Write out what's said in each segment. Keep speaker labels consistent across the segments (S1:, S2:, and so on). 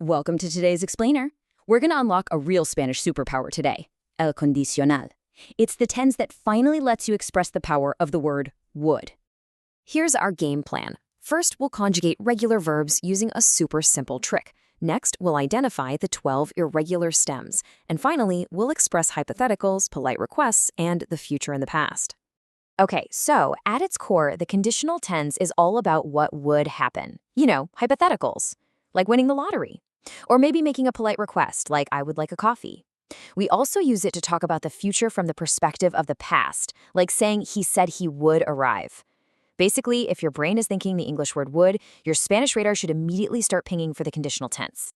S1: Welcome to today's explainer. We're going to unlock a real Spanish superpower today, el condicional. It's the tense that finally lets you express the power of the word would.
S2: Here's our game plan. First, we'll conjugate regular verbs using a super simple trick. Next, we'll identify the 12 irregular stems. And finally, we'll express hypotheticals, polite requests, and the future and the past. Okay, so at its core, the conditional tense is all about what would happen. You know, hypotheticals, like winning the lottery. Or maybe making a polite request, like I would like a coffee. We also use it to talk about the future from the perspective of the past, like saying he said he would arrive. Basically, if your brain is thinking the English word would, your Spanish radar should immediately start pinging for the conditional tense.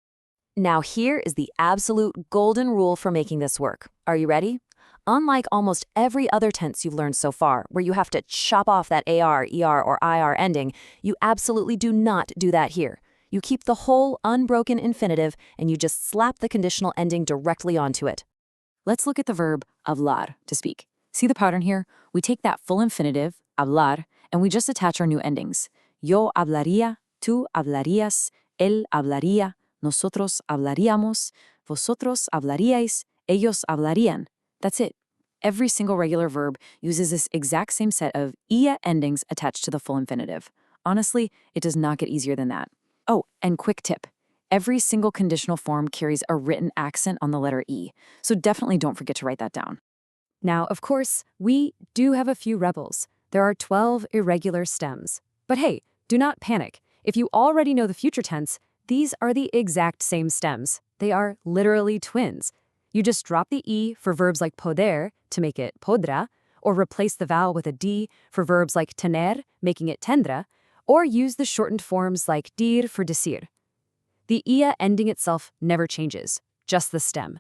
S2: Now here is the absolute golden rule for making this work. Are you ready? Unlike almost every other tense you've learned so far, where you have to chop off that AR, ER, or IR ending, you absolutely do not do that here. You keep the whole unbroken infinitive and you just slap the conditional ending directly onto it. Let's look at the verb hablar, to speak. See the pattern here? We take that full infinitive, hablar, and we just attach our new endings. Yo hablaría, tú hablarías, él hablaría, nosotros hablaríamos, vosotros hablaríais, ellos hablarían. That's it. Every single regular verb uses this exact same set of ia endings attached to the full infinitive. Honestly, it does not get easier than that. Oh, and quick tip. Every single conditional form carries a written accent on the letter E, so definitely don't forget to write that down. Now, of course, we do have a few rebels. There are 12 irregular stems. But hey, do not panic. If you already know the future tense, these are the exact same stems. They are literally twins. You just drop the E for verbs like poder to make it podrá, or replace the vowel with a D for verbs like tener, making it tendrá, or use the shortened forms like dir for decir. The ia ending itself never changes, just the stem.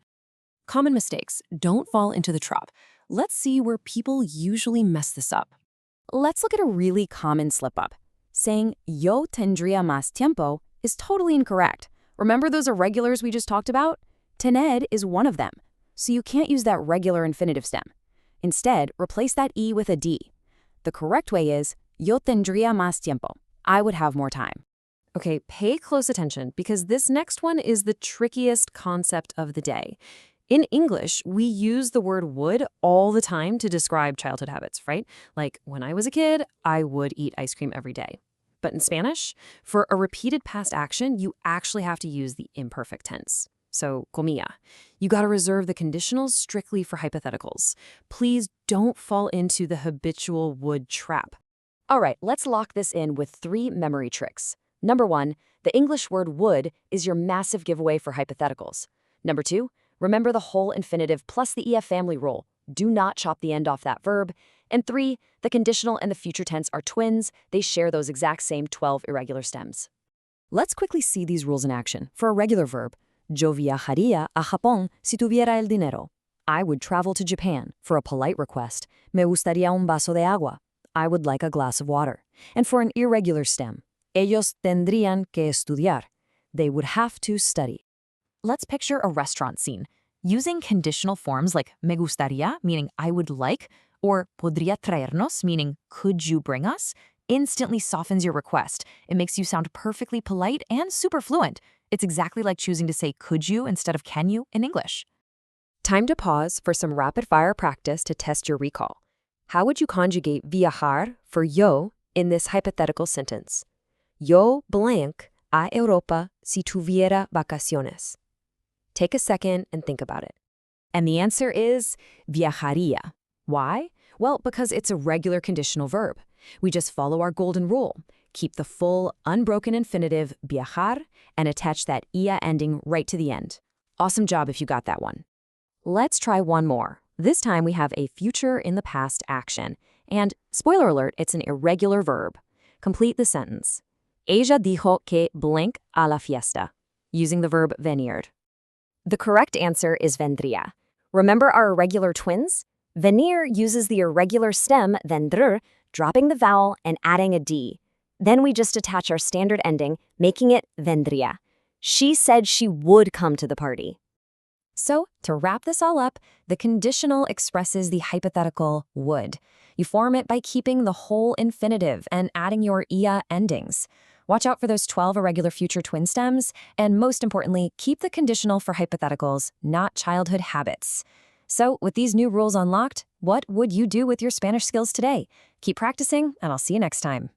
S2: Common mistakes. Don't fall into the trap. Let's see where people usually mess this up. Let's look at a really common slip-up. Saying yo tendría más tiempo is totally incorrect. Remember those irregulars we just talked about? Tener is one of them, so you can't use that regular infinitive stem. Instead, replace that E with a D. The correct way is yo tendría más tiempo. I would have more time. Okay, pay close attention because this next one is the trickiest concept of the day. In English, we use the word would all the time to describe childhood habits, right? Like, when I was a kid, I would eat ice cream every day. But in Spanish, for a repeated past action, you actually have to use the imperfect tense. So, comía. You gotta reserve the conditionals strictly for hypotheticals. Please don't fall into the habitual would trap. All right, let's lock this in with 3 memory tricks. Number 1, the English word would is your massive giveaway for hypotheticals. Number 2, remember the whole infinitive plus the EF family rule. Do not chop the end off that verb. And 3, the conditional and the future tense are twins. They share those exact same 12 irregular stems. Let's quickly see these rules in action. For a regular verb, yo viajaría a Japón si tuviera el dinero. I would travel to Japan. For a polite request, me gustaría un vaso de agua. I would like a glass of water. And for an irregular stem, ellos tendrían que estudiar. They would have to study. Let's picture a restaurant scene. Using conditional forms like me gustaría, meaning I would like, or podría traernos, meaning could you bring us, instantly softens your request. It makes you sound perfectly polite and super fluent. It's exactly like choosing to say could you instead of can you in English. Time to pause for some rapid-fire practice to test your recall. How would you conjugate viajar for yo in this hypothetical sentence? Yo blank a Europa si tuviera vacaciones. Take a second and think about it. And the answer is viajaría. Why? Well, because it's a regular conditional verb. We just follow our golden rule. Keep the full, unbroken infinitive viajar and attach that ia ending right to the end. Awesome job if you got that one. Let's try one more. This time we have a future in the past action. And, spoiler alert, it's an irregular verb. Complete the sentence. Ella dijo que blank a la fiesta, using the verb venir. The correct answer is vendría. Remember our irregular twins? Venir uses the irregular stem, tendr, dropping the vowel and adding a D. Then we just attach our standard ending, making it vendría. She said she would come to the party. So, to wrap this all up, the conditional expresses the hypothetical would. You form it by keeping the whole infinitive and adding your ia endings. Watch out for those 12 irregular future twin stems, and most importantly, keep the conditional for hypotheticals, not childhood habits. So, with these new rules unlocked, what would you do with your Spanish skills today? Keep practicing, and I'll see you next time.